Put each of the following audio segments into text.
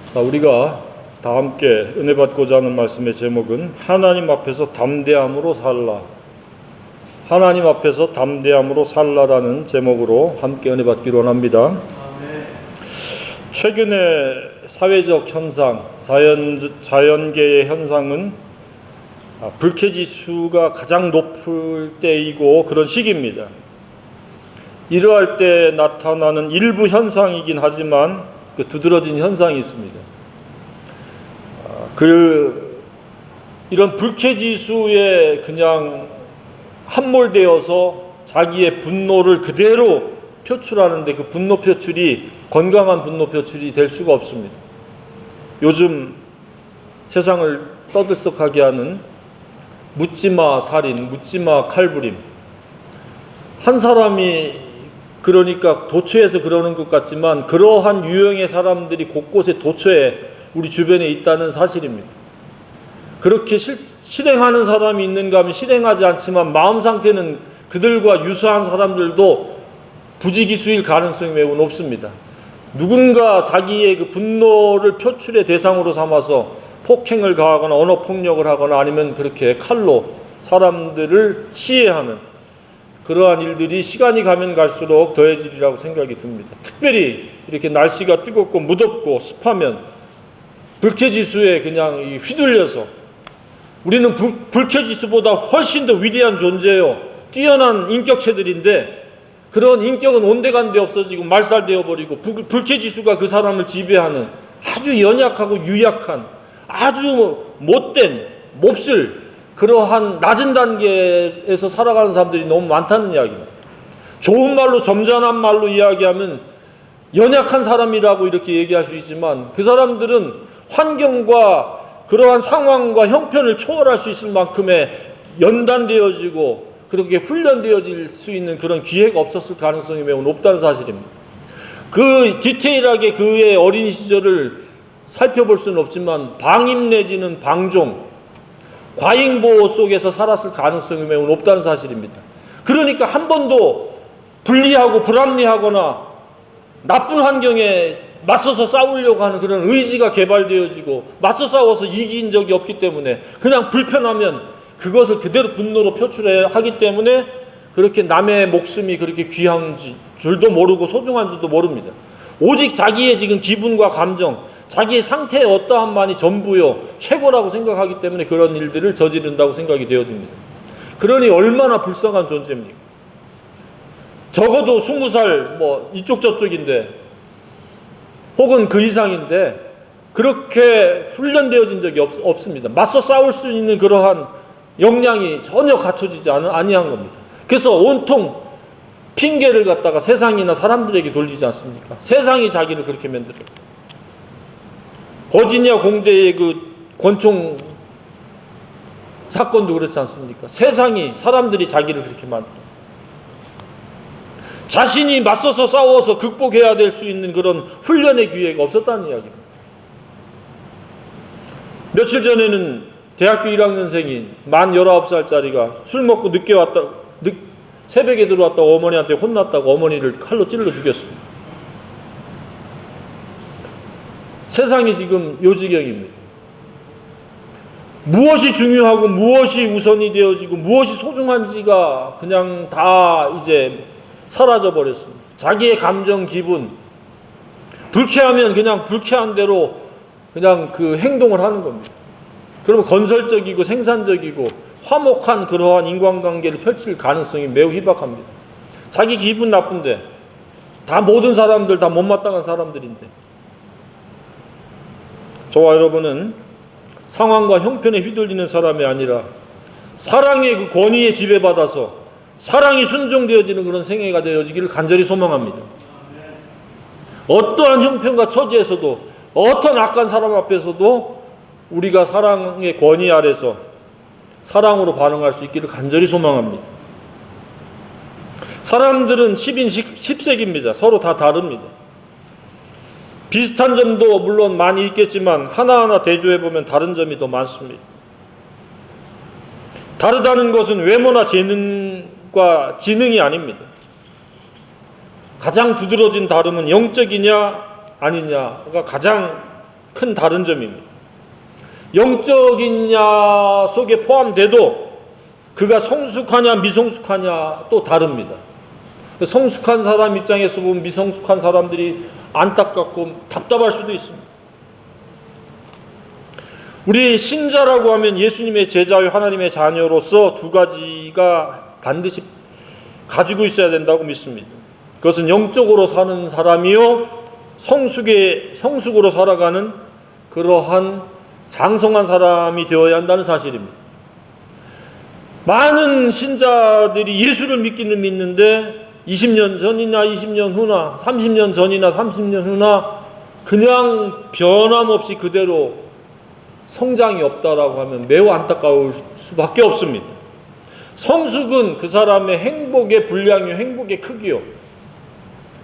자, 우리가 다 함께 은혜 받고자 하는 말씀의 제목은 하나님 앞에서 담대함으로 살라. 하나님 앞에서 담대함으로 살라라는 제목으로 함께 은혜 받기로 원합니다. 최근의 사회적 현상, 자연계의 현상은 불쾌지수가 가장 높을 때이고 그런 시기입니다. 이러할 때 나타나는 일부 현상이긴 하지만 두드러진 현상이 있습니다. 이런 불쾌지수에 그냥 함몰되어서 자기의 분노를 그대로 표출하는데 그 분노 표출이 건강한 분노 표출이 될 수가 없습니다. 요즘 세상을 떠들썩하게 하는 묻지마 살인, 묻지마 칼부림. 한 사람이 그러니까 도처에서 그러는 것 같지만 그러한 유형의 사람들이 곳곳에 도처에 우리 주변에 있다는 사실입니다. 그렇게 실행하는 사람이 있는가 하면 실행하지 않지만 마음 상태는 그들과 유사한 사람들도 부지기수일 가능성이 매우 높습니다. 누군가 자기의 그 분노를 표출의 대상으로 삼아서 폭행을 가하거나 언어폭력을 하거나 아니면 그렇게 칼로 사람들을 시해하는 그러한 일들이 시간이 가면 갈수록 더해지리라고 생각이 듭니다. 특별히 이렇게 날씨가 뜨겁고 무덥고 습하면 불쾌지수에 그냥 휘둘려서 우리는 불쾌지수보다 훨씬 더 위대한 존재예요. 뛰어난 인격체들인데 그런 인격은 온데간데 없어지고 말살되어 버리고 불쾌지수가 그 사람을 지배하는 아주 연약하고 유약한 아주 못된 몹쓸 그러한 낮은 단계에서 살아가는 사람들이 너무 많다는 이야기입니다. 좋은 말로 점잖은 말로 이야기하면 연약한 사람이라고 이렇게 얘기할 수 있지만 그 사람들은 환경과 그러한 상황과 형편을 초월할 수 있을 만큼의 연단되어지고 그렇게 훈련되어질 수 있는 그런 기회가 없었을 가능성이 매우 높다는 사실입니다. 그 디테일하게 그의 어린 시절을 살펴볼 수는 없지만 방임 내지는 방종 과잉보호 속에서 살았을 가능성이 매우 높다는 사실입니다. 그러니까 한 번도 불리하고 불합리하거나 나쁜 환경에 맞서서 싸우려고 하는 그런 의지가 개발되어지고 맞서 싸워서 이긴 적이 없기 때문에 그냥 불편하면 그것을 그대로 분노로 표출하기 때문에 그렇게 남의 목숨이 그렇게 귀한 줄도 모르고 소중한 줄도 모릅니다. 오직 자기의 지금 기분과 감정 자기의 상태의 어떠함만이 전부요 최고라고 생각하기 때문에 그런 일들을 저지른다고 생각이 되어집니다. 그러니 얼마나 불쌍한 존재입니까? 적어도 20살 이쪽 저쪽인데 혹은 그 이상인데 그렇게 훈련되어진 적이 없습니다. 맞서 싸울 수 있는 그러한 역량이 전혀 갖춰지지 아니한 겁니다. 그래서 온통 핑계를 갖다가 세상이나 사람들에게 돌리지 않습니까? 세상이 자기를 그렇게 만들어요. 버지니아 공대의 그 권총 사건도 그렇지 않습니까? 세상이 사람들이 자기를 그렇게 만들어요. 자신이 맞서서 싸워서 극복해야 될 수 있는 그런 훈련의 기회가 없었다는 이야기입니다. 며칠 전에는 대학교 1학년생인 만 19살짜리가 술 먹고 새벽에 들어왔다고 어머니한테 혼났다고 어머니를 칼로 찔러 죽였습니다. 세상이 지금 요 지경입니다. 무엇이 중요하고 무엇이 우선이 되어지고 무엇이 소중한지가 그냥 다 이제 사라져 버렸습니다. 자기의 감정, 기분 불쾌하면 그냥 불쾌한 대로 그냥 그 행동을 하는 겁니다. 그러면 건설적이고 생산적이고 화목한 그러한 인간관계를 펼칠 가능성이 매우 희박합니다. 자기 기분 나쁜데 다 모든 사람들 다 못마땅한 사람들인데 저와 여러분은 상황과 형편에 휘둘리는 사람이 아니라 사랑의 그 권위에 지배받아서 사랑이 순종되어지는 그런 생애가 되어지기를 간절히 소망합니다. 어떠한 형편과 처지에서도 어떤 악한 사람 앞에서도 우리가 사랑의 권위 아래서 사랑으로 반응할 수 있기를 간절히 소망합니다. 사람들은 10인 10색입니다. 서로 다 다릅니다. 비슷한 점도 물론 많이 있겠지만 하나하나 대조해보면 다른 점이 더 많습니다. 다르다는 것은 외모나 재능과 지능이 아닙니다. 가장 두드러진 다름은 영적이냐 아니냐가 가장 큰 다른 점입니다. 영적인 야 속에 포함돼도 그가 성숙하냐 미성숙하냐 또 다릅니다. 성숙한 사람 입장에서 보면 미성숙한 사람들이 안타깝고 답답할 수도 있습니다. 우리 신자라고 하면 예수님의 제자요 하나님의 자녀로서 두 가지가 반드시 가지고 있어야 된다고 믿습니다. 그것은 영적으로 사는 사람이요 성숙으로 살아가는 그러한 장성한 사람이 되어야 한다는 사실입니다. 많은 신자들이 예수를 믿기는 믿는데 20년 전이나 20년 후나 30년 전이나 30년 후나 그냥 변함없이 그대로 성장이 없다라고 하면 매우 안타까울 수밖에 없습니다. 성숙은 그 사람의 행복의 분량이요 행복의 크기요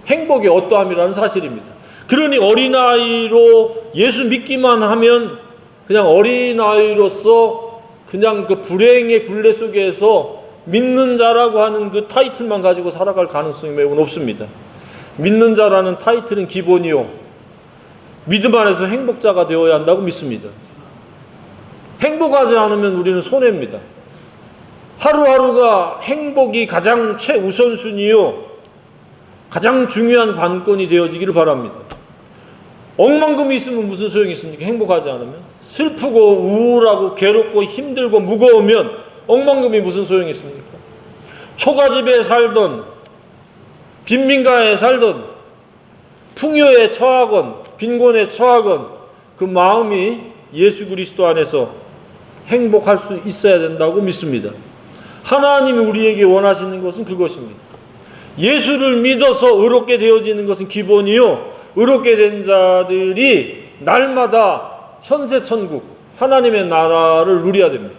행복의 어떠함이라는 사실입니다. 그러니 어린아이로 예수 믿기만 하면 그냥 어린아이로서 그냥 그 불행의 굴레 속에서 믿는 자라고 하는 그 타이틀만 가지고 살아갈 가능성이 매우 높습니다. 믿는 자라는 타이틀은 기본이요 믿음 안에서 행복자가 되어야 한다고 믿습니다. 행복하지 않으면 우리는 손해입니다. 하루하루가 행복이 가장 최우선순위요 가장 중요한 관건이 되어지기를 바랍니다. 억만금이 있으면 무슨 소용이 있습니까? 행복하지 않으면 슬프고 우울하고 괴롭고 힘들고 무거우면 억만금이 무슨 소용이 있습니까? 초가집에 살던 빈민가에 살던 풍요에 처하건 빈곤에 처하건 그 마음이 예수 그리스도 안에서 행복할 수 있어야 된다고 믿습니다. 하나님이 우리에게 원하시는 것은 그것입니다. 예수를 믿어서 의롭게 되어지는 것은 기본이요 의롭게 된 자들이 날마다 현세천국 하나님의 나라를 누려야 됩니다.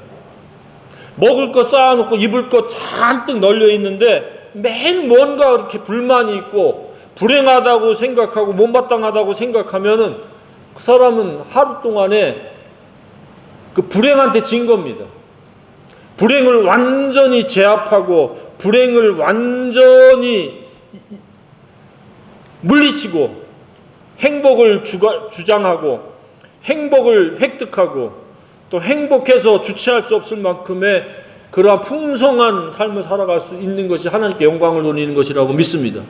먹을 것 쌓아놓고 입을 것 잔뜩 널려 있는데 매일 뭔가 이렇게 불만이 있고 불행하다고 생각하고 못마땅하다고 생각하면은 그 사람은 하루 동안에 그 불행한테 진 겁니다. 불행을 완전히 제압하고 불행을 완전히 물리치고 행복을 주장하고 행복을 획득하고 또 행복해서 주체할 수 없을 만큼의 그러한 풍성한 삶을 살아갈 수 있는 것이 하나님께 영광을 돌리는 것이라고 믿습니다.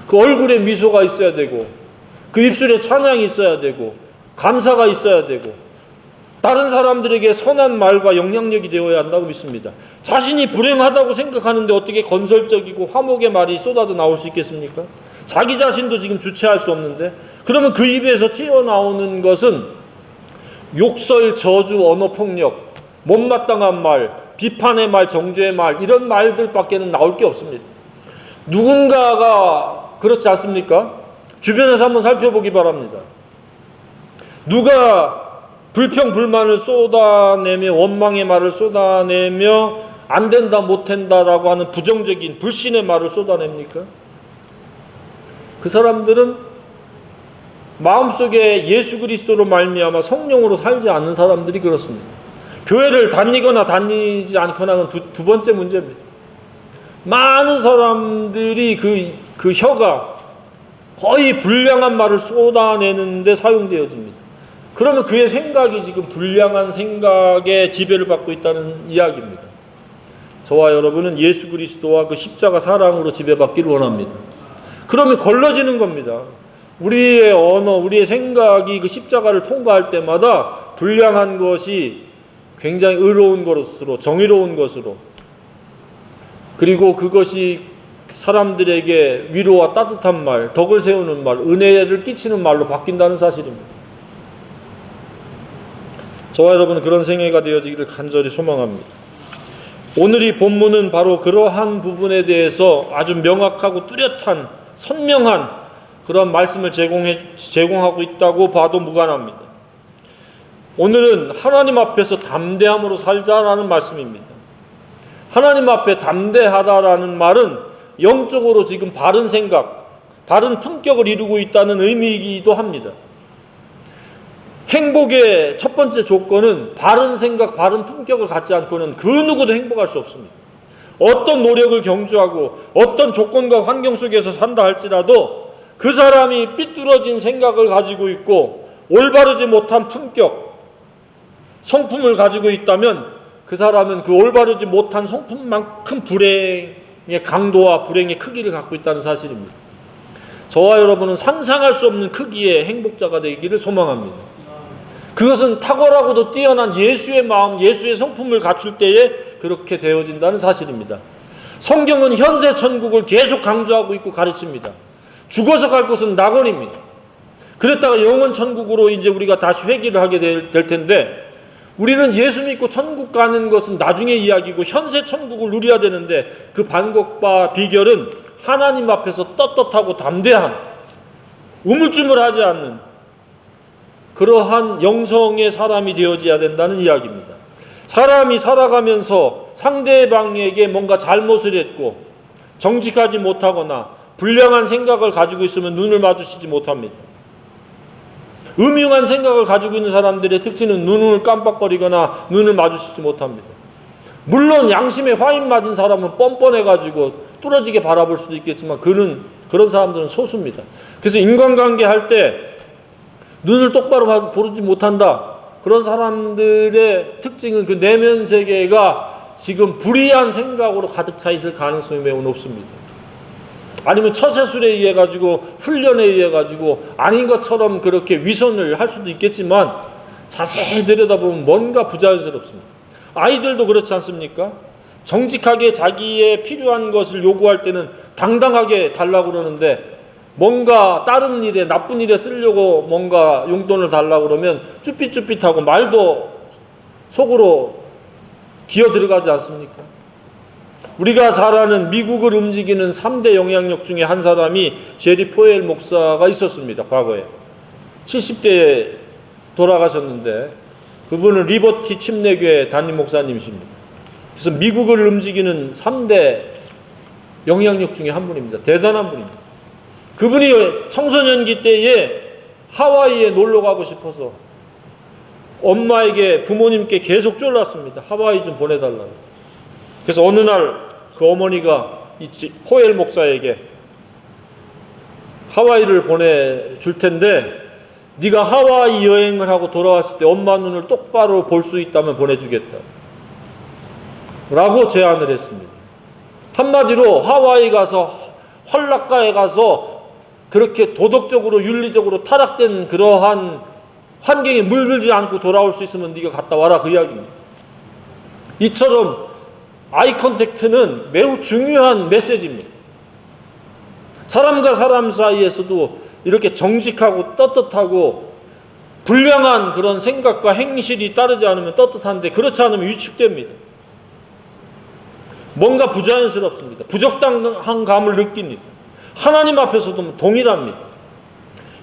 그 얼굴에 미소가 있어야 되고 그 입술에 찬양이 있어야 되고 감사가 있어야 되고 다른 사람들에게 선한 말과 영향력이 되어야 한다고 믿습니다. 자신이 불행하다고 생각하는데 어떻게 건설적이고 화목의 말이 쏟아져 나올 수 있겠습니까? 자기 자신도 지금 주체할 수 없는데 그러면 그 입에서 튀어나오는 것은 욕설, 저주, 언어폭력, 못마땅한 말, 비판의 말, 정죄의 말 이런 말들밖에는 나올 게 없습니다. 누군가가 그렇지 않습니까? 주변에서 한번 살펴보기 바랍니다. 누가 불평, 불만을 쏟아내며 원망의 말을 쏟아내며 안 된다, 못 된다라고 하는 부정적인 불신의 말을 쏟아냅니까? 그 사람들은 마음속에 예수 그리스도로 말미암아 성령으로 살지 않는 사람들이 그렇습니다. 교회를 다니거나 다니지 않거나는 두 번째 문제입니다. 많은 사람들이 그 혀가 거의 불량한 말을 쏟아내는데 사용되어집니다. 그러면 그의 생각이 지금 불량한 생각에 지배를 받고 있다는 이야기입니다. 저와 여러분은 예수 그리스도와 그 십자가 사랑으로 지배받기를 원합니다. 그러면 걸러지는 겁니다. 우리의 언어, 우리의 생각이 그 십자가를 통과할 때마다 불량한 것이 굉장히 의로운 것으로, 정의로운 것으로, 그리고 그것이 사람들에게 위로와 따뜻한 말, 덕을 세우는 말, 은혜를 끼치는 말로 바뀐다는 사실입니다. 저와 여러분은 그런 생애가 되어지기를 간절히 소망합니다. 오늘 이 본문은 바로 그러한 부분에 대해서 아주 명확하고 뚜렷한 선명한 그런 말씀을 제공하고 있다고 봐도 무관합니다. 오늘은 하나님 앞에서 담대함으로 살자라는 말씀입니다. 하나님 앞에 담대하다라는 말은 영적으로 지금 바른 생각, 바른 품격을 이루고 있다는 의미이기도 합니다. 행복의 첫 번째 조건은 바른 생각, 바른 품격을 갖지 않고는 그 누구도 행복할 수 없습니다. 어떤 노력을 경주하고 어떤 조건과 환경 속에서 산다 할지라도 그 사람이 삐뚤어진 생각을 가지고 있고 올바르지 못한 품격, 성품을 가지고 있다면 그 사람은 그 올바르지 못한 성품만큼 불행의 강도와 불행의 크기를 갖고 있다는 사실입니다. 저와 여러분은 상상할 수 없는 크기의 행복자가 되기를 소망합니다. 그것은 탁월하고도 뛰어난 예수의 마음, 예수의 성품을 갖출 때에 그렇게 되어진다는 사실입니다. 성경은 현세 천국을 계속 강조하고 있고 가르칩니다. 죽어서 갈 곳은 낙원입니다. 그랬다가 영원 천국으로 이제 우리가 다시 회귀를 하게 될 텐데, 우리는 예수 믿고 천국 가는 것은 나중의 이야기고 현세 천국을 누려야 되는데, 그 방법과 비결은 하나님 앞에서 떳떳하고 담대한, 우물쭈물하지 않는 그러한 영성의 사람이 되어져야 된다는 이야기입니다. 사람이 살아가면서 상대방에게 뭔가 잘못을 했고 정직하지 못하거나 불량한 생각을 가지고 있으면 눈을 마주치지 못합니다. 음흉한 생각을 가지고 있는 사람들의 특징은 눈을 깜빡거리거나 눈을 마주치지 못합니다. 물론 양심에 화인 맞은 사람은 뻔뻔해가지고 뚫어지게 바라볼 수도 있겠지만 그런 사람들은 소수입니다. 그래서 인간관계 할 때 눈을 똑바로 보지 못한다. 그런 사람들의 특징은 그 내면 세계가 지금 불의한 생각으로 가득 차 있을 가능성이 매우 높습니다. 아니면 처세술에 의해 가지고 훈련에 의해 가지고 아닌 것처럼 그렇게 위선을 할 수도 있겠지만 자세히 들여다보면 뭔가 부자연스럽습니다. 아이들도 그렇지 않습니까? 정직하게 자기의 필요한 것을 요구할 때는 당당하게 달라고 그러는데, 뭔가 다른 일에 나쁜 일에 쓰려고 뭔가 용돈을 달라고 그러면 쭈삣쭈삣하고 말도 속으로 기어 들어가지 않습니까? 우리가 잘 아는 미국을 움직이는 3대 영향력 중에 한 사람이 제리 포엘 목사가 있었습니다. 과거에 70대에 돌아가셨는데, 그분은 리버티 침례교회 담임 목사님이십니다. 그래서 미국을 움직이는 3대 영향력 중에 한 분입니다. 대단한 분입니다. 그분이 청소년기 때에 하와이에 놀러 가고 싶어서 엄마에게, 부모님께 계속 쫄랐습니다. 하와이 좀 보내달라고. 그래서 어느 날 그 어머니가 이 포엘 목사에게 하와이를 보내줄 텐데 네가 하와이 여행을 하고 돌아왔을 때 엄마 눈을 똑바로 볼 수 있다면 보내주겠다 라고 제안을 했습니다. 한마디로 하와이 가서 환락가에 가서 그렇게 도덕적으로 윤리적으로 타락된 그러한 환경에 물들지 않고 돌아올 수 있으면 네가 갔다 와라, 그 이야기입니다. 이처럼 아이 컨택트는 매우 중요한 메시지입니다. 사람과 사람 사이에서도 이렇게 정직하고 떳떳하고 불량한 그런 생각과 행실이 따르지 않으면 떳떳한데, 그렇지 않으면 위축됩니다. 뭔가 부자연스럽습니다. 부적당한 감을 느낍니다. 하나님 앞에서도 동일합니다.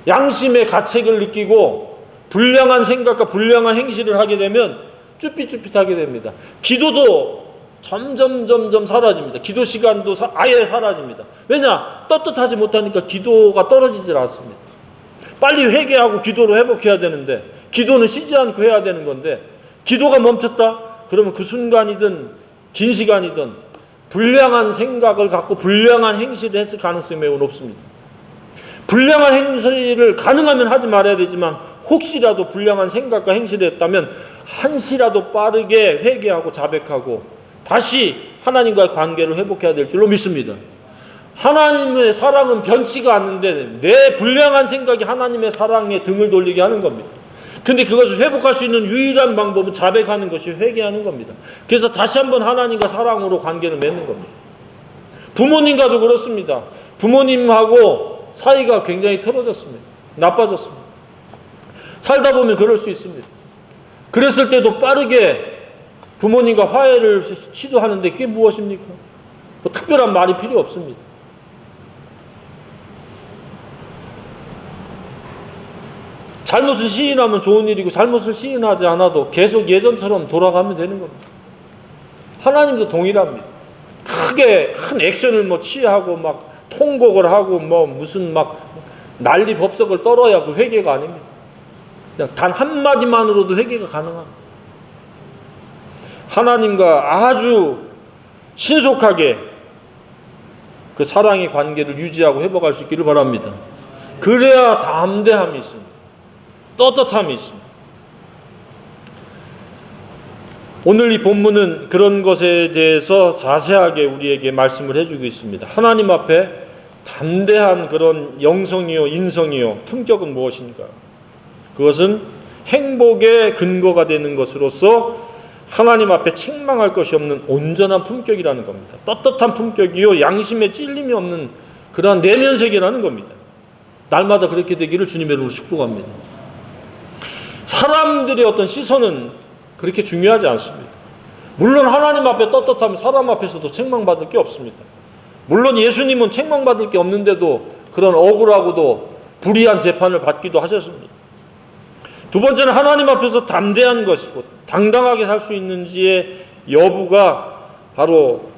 양심의 가책을 느끼고 불량한 생각과 불량한 행실을 하게 되면 쭈삣쭈삣하게 됩니다. 기도도 점점 사라집니다. 기도 시간도 아예 사라집니다. 왜냐? 떳떳하지 못하니까 기도가 떨어지질 않습니다. 빨리 회개하고 기도로 회복해야 되는데, 기도는 쉬지 않고 해야 되는 건데, 기도가 멈췄다? 그러면 그 순간이든 긴 시간이든 불량한 생각을 갖고 불량한 행실을 했을 가능성이 매우 높습니다. 불량한 행실을 가능하면 하지 말아야 되지만, 혹시라도 불량한 생각과 행실을 했다면 한시라도 빠르게 회개하고 자백하고 다시 하나님과의 관계를 회복해야 될 줄로 믿습니다. 하나님의 사랑은 변치가 않는데 내 불량한 생각이 하나님의 사랑에 등을 돌리게 하는 겁니다. 근데 그것을 회복할 수 있는 유일한 방법은 자백하는 것이 회개하는 겁니다. 그래서 다시 한번 하나님과 사랑으로 관계를 맺는 겁니다. 부모님과도 그렇습니다. 부모님하고 사이가 굉장히 틀어졌습니다. 나빠졌습니다. 살다 보면 그럴 수 있습니다. 그랬을 때도 빠르게 부모님과 화해를 시도하는데 그게 무엇입니까? 뭐 특별한 말이 필요 없습니다. 잘못을 시인하면 좋은 일이고 잘못을 시인하지 않아도 계속 예전처럼 돌아가면 되는 겁니다. 하나님도 동일합니다. 크게 큰 액션을 뭐 취하고 막 통곡을 하고 뭐 무슨 막 난리 법석을 떨어야 그 회개가 아닙니다. 그냥 단 한마디만으로도 회개가 가능합니다. 하나님과 아주 신속하게 그 사랑의 관계를 유지하고 회복할 수 있기를 바랍니다. 그래야 담대함이 있습니다. 떳떳함이 있습니다. 오늘 이 본문은 그런 것에 대해서 자세하게 우리에게 말씀을 해주고 있습니다. 하나님 앞에 담대한 그런 영성이요 인성이요 품격은 무엇인가? 그것은 행복의 근거가 되는 것으로서 하나님 앞에 책망할 것이 없는 온전한 품격이라는 겁니다. 떳떳한 품격이요 양심에 찔림이 없는 그러한 내면세계라는 겁니다. 날마다 그렇게 되기를 주님의 이름으로 축복합니다. 사람들의 어떤 시선은 그렇게 중요하지 않습니다. 물론 하나님 앞에 떳떳하면 사람 앞에서도 책망받을 게 없습니다. 물론 예수님은 책망받을 게 없는데도 그런 억울하고도 불의한 재판을 받기도 하셨습니다. 두 번째는 하나님 앞에서 담대한 것이고 당당하게 살 수 있는지의 여부가 바로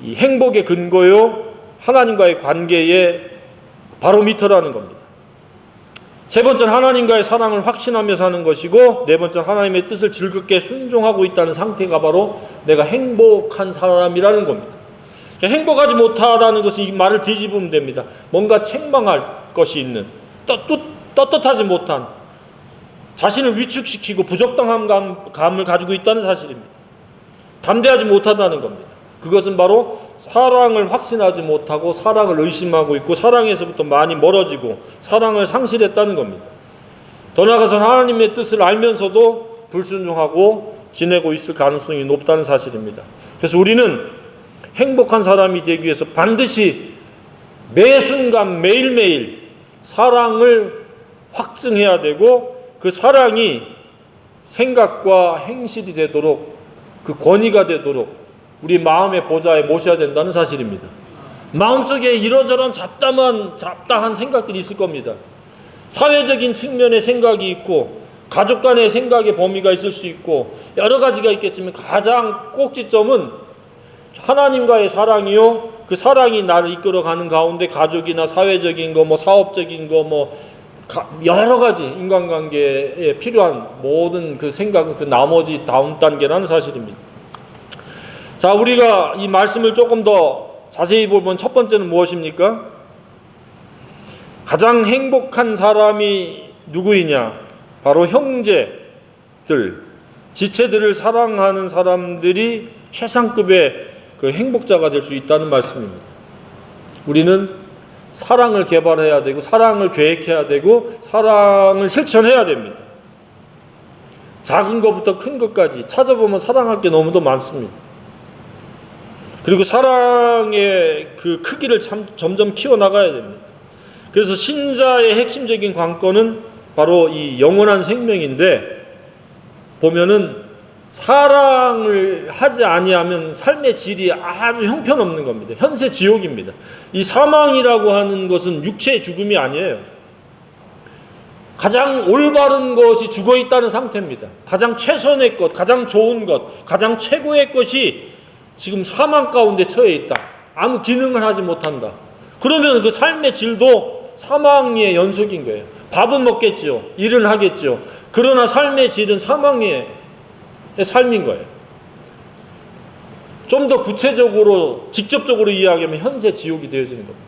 이 행복의 근거요 하나님과의 관계의 바로미터라는 겁니다. 세 번째는 하나님과의 사랑을 확신하며 사는 것이고, 네 번째는 하나님의 뜻을 즐겁게 순종하고 있다는 상태가 바로 내가 행복한 사람이라는 겁니다. 행복하지 못하다는 것은 이 말을 뒤집으면 됩니다. 뭔가 책망할 것이 있는, 떳떳하지 못한, 자신을 위축시키고 부적당한 감을 가지고 있다는 사실입니다. 담대하지 못하다는 겁니다. 그것은 바로 사랑을 확신하지 못하고 사랑을 의심하고 있고 사랑에서부터 많이 멀어지고 사랑을 상실했다는 겁니다. 더 나아가서 하나님의 뜻을 알면서도 불순종하고 지내고 있을 가능성이 높다는 사실입니다. 그래서 우리는 행복한 사람이 되기 위해서 반드시 매 순간 매일매일 사랑을 확증해야 되고, 그 사랑이 생각과 행실이 되도록, 그 권위가 되도록 우리 마음의 보좌에 모셔야 된다는 사실입니다. 마음속에 이러저런 잡다한 생각들이 있을 겁니다. 사회적인 측면의 생각이 있고 가족 간의 생각의 범위가 있을 수 있고 여러 가지가 있겠지만 가장 꼭지점은 하나님과의 사랑이요, 그 사랑이 나를 이끌어가는 가운데 가족이나 사회적인 거, 사업적인 거, 여러 가지 인간관계에 필요한 모든 그 생각은 그 나머지 다음 단계라는 사실입니다. 자, 우리가 이 말씀을 조금 더 자세히 보면 첫 번째는 무엇입니까? 가장 행복한 사람이 누구이냐? 바로 형제들, 지체들을 사랑하는 사람들이 최상급의 그 행복자가 될 수 있다는 말씀입니다. 우리는 사랑을 개발해야 되고 사랑을 계획해야 되고 사랑을 실천해야 됩니다. 작은 것부터 큰 것까지 찾아보면 사랑할 게 너무도 많습니다. 그리고 사랑의 그 크기를 점점 키워나가야 됩니다. 그래서 신자의 핵심적인 관건은 바로 이 영원한 생명인데, 보면은 사랑을 하지 아니하면 삶의 질이 아주 형편없는 겁니다. 현세 지옥입니다. 이 사망이라고 하는 것은 육체의 죽음이 아니에요. 가장 올바른 것이 죽어 있다는 상태입니다. 가장 최선의 것, 가장 좋은 것, 가장 최고의 것이 지금 사망 가운데 처해 있다. 아무 기능을 하지 못한다. 그러면 그 삶의 질도 사망의 연속인 거예요. 밥은 먹겠죠. 일은 하겠죠. 그러나 삶의 질은 사망의 삶인 거예요. 좀 더 구체적으로 직접적으로 이야기하면 현세 지옥이 되어지는 겁니다.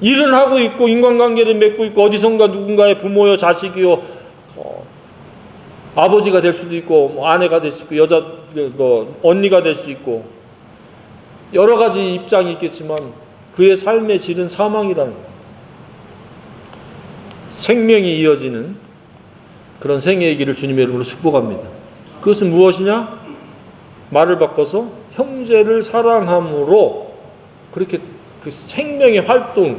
일은 하고 있고 인간관계를 맺고 있고 어디선가 누군가의 부모요 자식이요 아버지가 될 수도 있고 아내가 될 수 있고 여자 언니가 될 수 있고 여러 가지 입장이 있겠지만 그의 삶의 질은 사망이라는 거예요. 생명이 이어지는 그런 생애의 길을 주님의 이름으로 축복합니다. 그것은 무엇이냐? 말을 바꿔서 형제를 사랑함으로 그렇게 그 생명의 활동이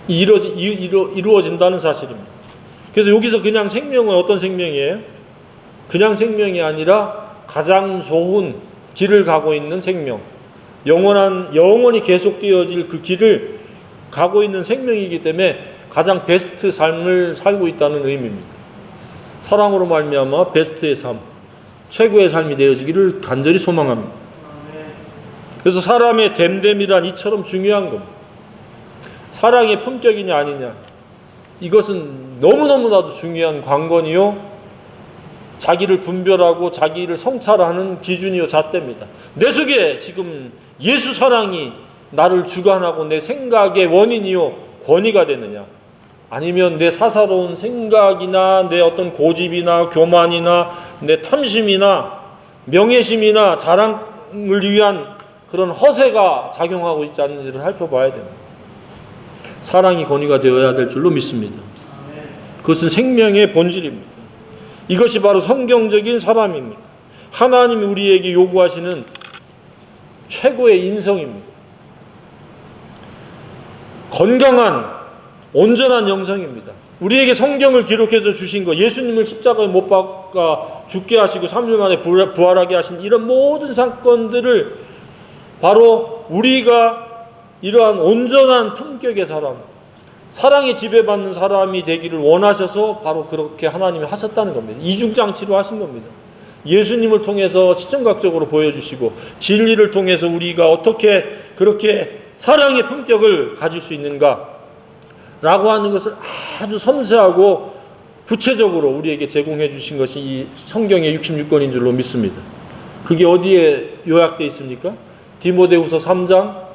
이루어진다는 사실입니다. 그래서 여기서 그냥 생명은 어떤 생명이에요? 그냥 생명이 아니라 가장 좋은 길을 가고 있는 생명, 영원히 계속되어질 그 길을 가고 있는 생명이기 때문에 가장 베스트 삶을 살고 있다는 의미입니다. 사랑으로 말미암아 베스트의 삶, 최고의 삶이 되어지기를 간절히 소망합니다. 그래서 사람의 됨됨이란 이처럼 중요한 겁니다. 사랑의 품격이냐 아니냐, 이것은 너무너무나도 중요한 관건이요 자기를 분별하고 자기를 성찰하는 기준이요 잣대입니다. 내 속에 지금 예수 사랑이 나를 주관하고 내 생각의 원인이요 권위가 되느냐, 아니면 내 사사로운 생각이나 내 어떤 고집이나 교만이나 내 탐심이나 명예심이나 자랑을 위한 그런 허세가 작용하고 있지 않는지를 살펴봐야 됩니다. 사랑이 건의가 되어야 될 줄로 믿습니다. 그것은 생명의 본질입니다. 이것이 바로 성경적인 사람입니다. 하나님이 우리에게 요구하시는 최고의 인성입니다. 건강한 온전한 영성입니다. 우리에게 성경을 기록해서 주신 것, 예수님을 십자가에 못 박아 죽게 하시고 3일 만에 부활하게 하신 이런 모든 사건들을 바로 우리가 이러한 온전한 품격의 사람, 사랑에 지배받는 사람이 되기를 원하셔서 바로 그렇게 하나님이 하셨다는 겁니다. 이중장치로 하신 겁니다. 예수님을 통해서 시청각적으로 보여주시고 진리를 통해서 우리가 어떻게 그렇게 사랑의 품격을 가질 수 있는가 라고 하는 것을 아주 섬세하고 구체적으로 우리에게 제공해 주신 것이 이 성경의 66권인 줄로 믿습니다. 그게 어디에 요약되어 있습니까? 디모데후서 3장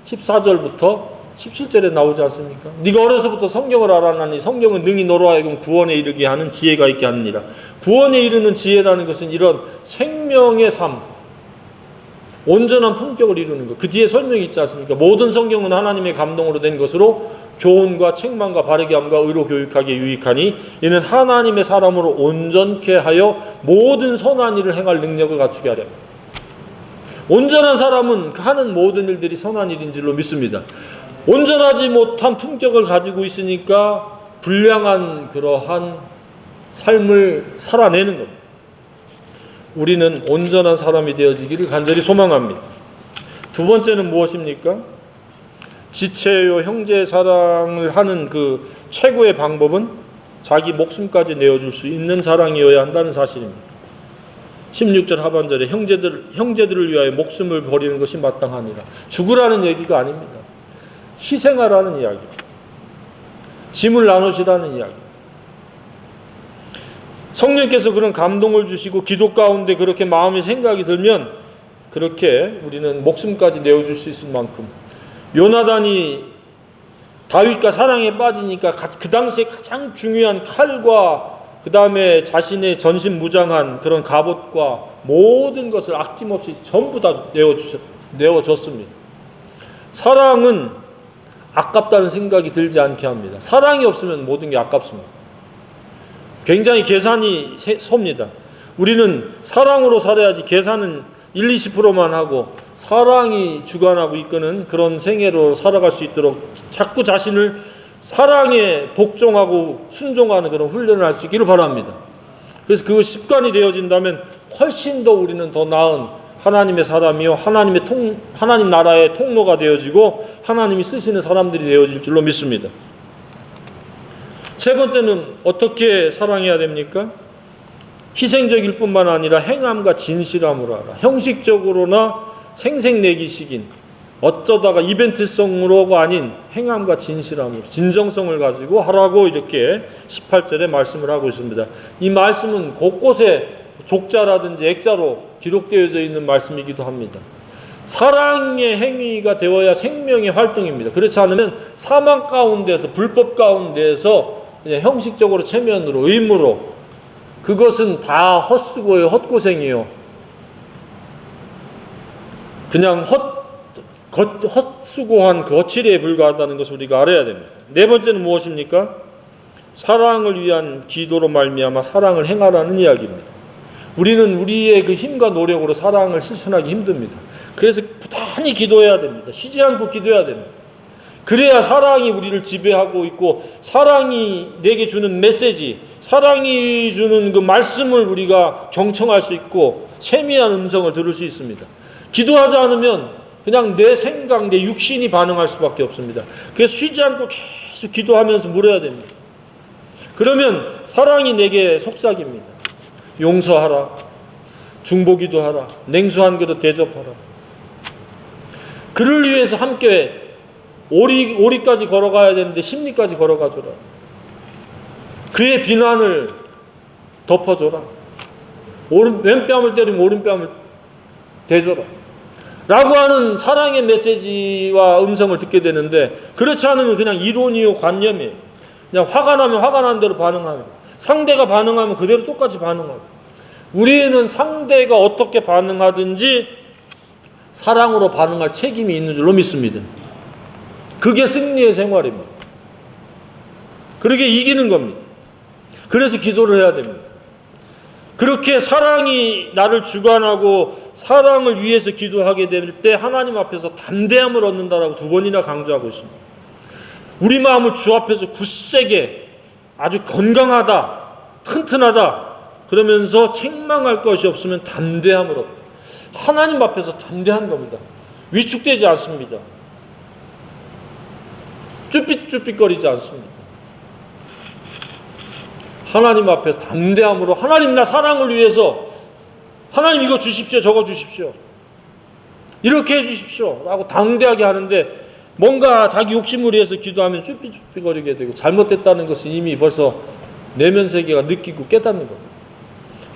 14절부터 17절에 나오지 않습니까? 네가 어려서부터 성경을 알아나니 성경은 능히 너로 하여금 구원에 이르게 하는 지혜가 있게 하느니라. 구원에 이르는 지혜라는 것은 이런 생명의 삶, 온전한 품격을 이루는 것. 그 뒤에 설명이 있지 않습니까? 모든 성경은 하나님의 감동으로 된 것으로 교훈과 책망과 바르게 함과 의로 교육하기에 유익하니 이는 하나님의 사람으로 온전케 하여 모든 선한 일을 행할 능력을 갖추게 하려. 온전한 사람은 하는 모든 일들이 선한 일인 줄로 믿습니다. 온전하지 못한 품격을 가지고 있으니까 불량한 그러한 삶을 살아내는 겁니다. 우리는 온전한 사람이 되어지기를 간절히 소망합니다. 두 번째는 무엇입니까? 지체요 형제의 사랑을 하는 그 최고의 방법은 자기 목숨까지 내어줄 수 있는 사랑이어야 한다는 사실입니다. 16절 하반절에 형제들을 위하여 목숨을 버리는 것이 마땅하니라. 죽으라는 얘기가 아닙니다. 희생하라는 이야기입니다. 짐을 나누시라는 이야기. 성령께서 그런 감동을 주시고 기도 가운데 그렇게 마음의 생각이 들면 그렇게 우리는 목숨까지 내어줄 수 있을 만큼, 요나단이 다윗과 사랑에 빠지니까 그 당시에 가장 중요한 칼과 그 다음에 자신의 전신무장한 그런 갑옷과 모든 것을 아낌없이 전부 다 내어줬습니다. 사랑은 아깝다는 생각이 들지 않게 합니다. 사랑이 없으면 모든 게 아깝습니다. 굉장히 계산이 섭니다. 우리는 사랑으로 살아야지 계산은 1, 20%만 하고 사랑이 주관하고 이끄는 그런 생애로 살아갈 수 있도록 자꾸 자신을 사랑에 복종하고 순종하는 그런 훈련을 할 수 있기를 바랍니다. 그래서 그 습관이 되어진다면 훨씬 더 우리는 더 나은 하나님의 사람이요 하나님 나라의 통로가 되어지고 하나님이 쓰시는 사람들이 되어질 줄로 믿습니다. 세 번째는 어떻게 사랑해야 됩니까? 희생적일 뿐만 아니라 행함과 진실함으로 하라. 형식적으로나 생색내기식인 어쩌다가 이벤트성으로가 아닌 행함과 진실함으로 진정성을 가지고 하라고 이렇게 18절에 말씀을 하고 있습니다. 이 말씀은 곳곳에 족자라든지 액자로 기록되어져 있는 말씀이기도 합니다. 사랑의 행위가 되어야 생명의 활동입니다. 그렇지 않으면 사망 가운데서 불법 가운데서 그냥 형식적으로 체면으로 의무로 그것은 다 헛수고예요. 헛고생이에요. 그냥 헛수고한 거칠에 불과하다는 것을 우리가 알아야 됩니다. 네 번째는 무엇입니까? 사랑을 위한 기도로 말미암아 사랑을 행하라는 이야기입니다. 우리는 우리의 그 힘과 노력으로 사랑을 실천하기 힘듭니다. 그래서 부단히 기도해야 됩니다. 쉬지 않고 기도해야 됩니다. 그래야 사랑이 우리를 지배하고 있고 사랑이 내게 주는 메시지, 사랑이 주는 그 말씀을 우리가 경청할 수 있고 세미한 음성을 들을 수 있습니다. 기도하지 않으면 그냥 내 생각, 내 육신이 반응할 수밖에 없습니다. 그래서 쉬지 않고 계속 기도하면서 물어야 됩니다. 그러면 사랑이 내게 속삭입니다. 용서하라, 중보기도 하라, 냉수 한 그릇 대접하라. 그를 위해서 함께 오리까지 걸어가야 되는데 십리까지 걸어가줘라. 그의 비난을 덮어줘라. 왼뺨을 때리면 오른뺨을 대줘라. 라고 하는 사랑의 메시지와 음성을 듣게 되는데 그렇지 않으면 그냥 이론이요 관념이에요. 그냥 화가 나면 화가 난 대로 반응하고, 상대가 반응하면 그대로 똑같이 반응하고, 우리는 상대가 어떻게 반응하든지 사랑으로 반응할 책임이 있는 줄로 믿습니다. 그게 승리의 생활입니다. 그렇게 이기는 겁니다. 그래서 기도를 해야 됩니다. 그렇게 사랑이 나를 주관하고 사랑을 위해서 기도하게 될 때 하나님 앞에서 담대함을 얻는다라고 2번이나 강조하고 있습니다. 우리 마음을 주 앞에서 굳세게 아주 건강하다, 튼튼하다 그러면서 책망할 것이 없으면 담대함을 얻다. 하나님 앞에서 담대한 겁니다. 위축되지 않습니다. 쭈삣쭈삣거리지 않습니다. 하나님 앞에서 담대함으로 하나님 나 사랑을 위해서 하나님 이거 주십시오 저거 주십시오 이렇게 해주십시오 라고 당대하게 하는데 뭔가 자기 욕심을 위해서 기도하면 쭈삣쭈삣거리게 되고 잘못됐다는 것은 이미 벌써 내면 세계가 느끼고 깨닫는 겁니다.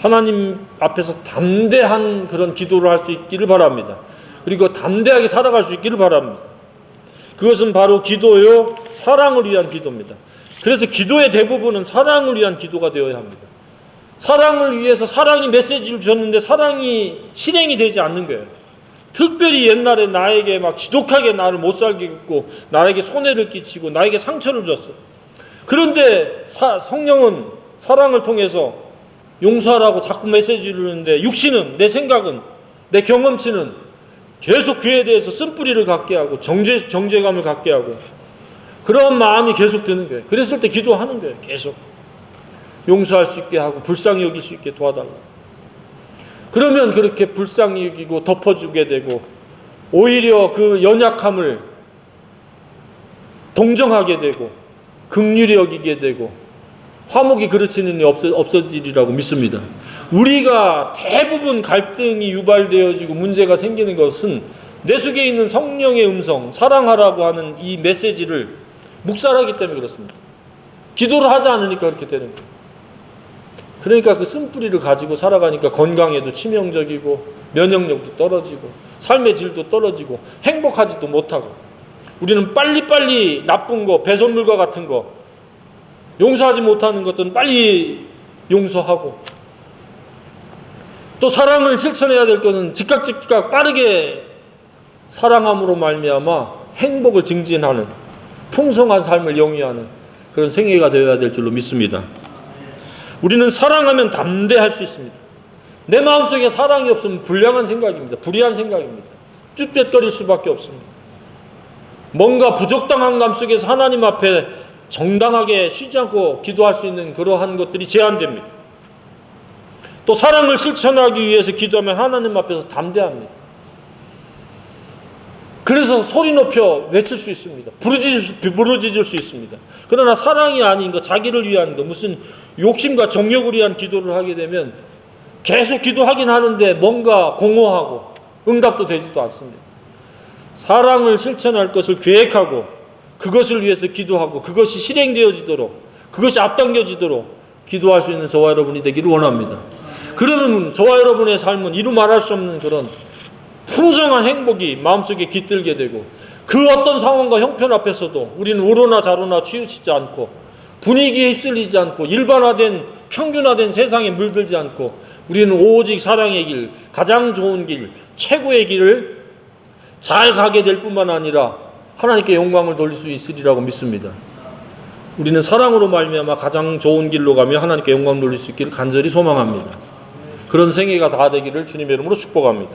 하나님 앞에서 담대한 그런 기도를 할 수 있기를 바랍니다. 그리고 담대하게 살아갈 수 있기를 바랍니다. 그것은 바로 기도요 사랑을 위한 기도입니다. 그래서 기도의 대부분은 사랑을 위한 기도가 되어야 합니다. 사랑을 위해서 사랑이 메시지를 주셨는데 사랑이 실행이 되지 않는 거예요. 특별히 옛날에 나에게 막 지독하게 나를 못 살게 했고 나에게 손해를 끼치고 나에게 상처를 줬어. 그런데 성령은 사랑을 통해서 용서하라고 자꾸 메시지를 주는데 육신은 내 생각은 내 경험치는 계속 그에 대해서 쓴뿌리를 갖게 하고 정죄감을 갖게 하고 그런 마음이 계속 드는 거예요. 그랬을 때 기도하는 거예요. 계속 용서할 수 있게 하고 불쌍히 여길 수 있게 도와달라고. 그러면 그렇게 불쌍히 여기고 덮어주게 되고 오히려 그 연약함을 동정하게 되고 긍휼히 여기게 되고 화목이 그르치는 일이 없어지리라고 믿습니다. 우리가 대부분 갈등이 유발되어지고 문제가 생기는 것은 내 속에 있는 성령의 음성 사랑하라고 하는 이 메시지를 묵살하기 때문에 그렇습니다. 기도를 하지 않으니까 그렇게 되는 거예요. 그러니까 그 쓴뿌리를 가지고 살아가니까 건강에도 치명적이고 면역력도 떨어지고 삶의 질도 떨어지고 행복하지도 못하고 우리는 빨리빨리 나쁜 거 배설물과 같은 거 용서하지 못하는 것들은 빨리 용서하고 또 사랑을 실천해야 될 것은 즉각 빠르게 사랑함으로 말미암아 행복을 증진하는 풍성한 삶을 영위하는 그런 생애가 되어야 될 줄로 믿습니다. 우리는 사랑하면 담대할 수 있습니다. 내 마음속에 사랑이 없으면 불량한 생각입니다. 불의한 생각입니다. 쭈뼛거릴 수밖에 없습니다. 뭔가 부적당한 감 속에서 하나님 앞에 정당하게 쉬지 않고 기도할 수 있는 그러한 것들이 제한됩니다. 또 사랑을 실천하기 위해서 기도하면 하나님 앞에서 담대합니다. 그래서 소리 높여 외칠 수 있습니다. 부르짖을 수 있습니다. 그러나 사랑이 아닌 것, 자기를 위한 것, 무슨 욕심과 정욕을 위한 기도를 하게 되면 계속 기도하긴 하는데 뭔가 공허하고 응답도 되지도 않습니다. 사랑을 실천할 것을 계획하고 그것을 위해서 기도하고 그것이 실행되어지도록 그것이 앞당겨지도록 기도할 수 있는 저와 여러분이 되기를 원합니다. 그러면 저와 여러분의 삶은 이루 말할 수 없는 그런 풍성한 행복이 마음속에 깃들게 되고 그 어떤 상황과 형편 앞에서도 우리는 우로나 자로나 치우치지 않고 분위기에 휩쓸리지 않고 일반화된 평균화된 세상에 물들지 않고 우리는 오직 사랑의 길, 가장 좋은 길, 최고의 길을 잘 가게 될 뿐만 아니라 하나님께 영광을 돌릴 수 있으리라고 믿습니다. 우리는 사랑으로 말미암아 가장 좋은 길로 가며 하나님께 영광을 돌릴 수 있기를 간절히 소망합니다. 그런 생애가 다 되기를 주님의 이름으로 축복합니다.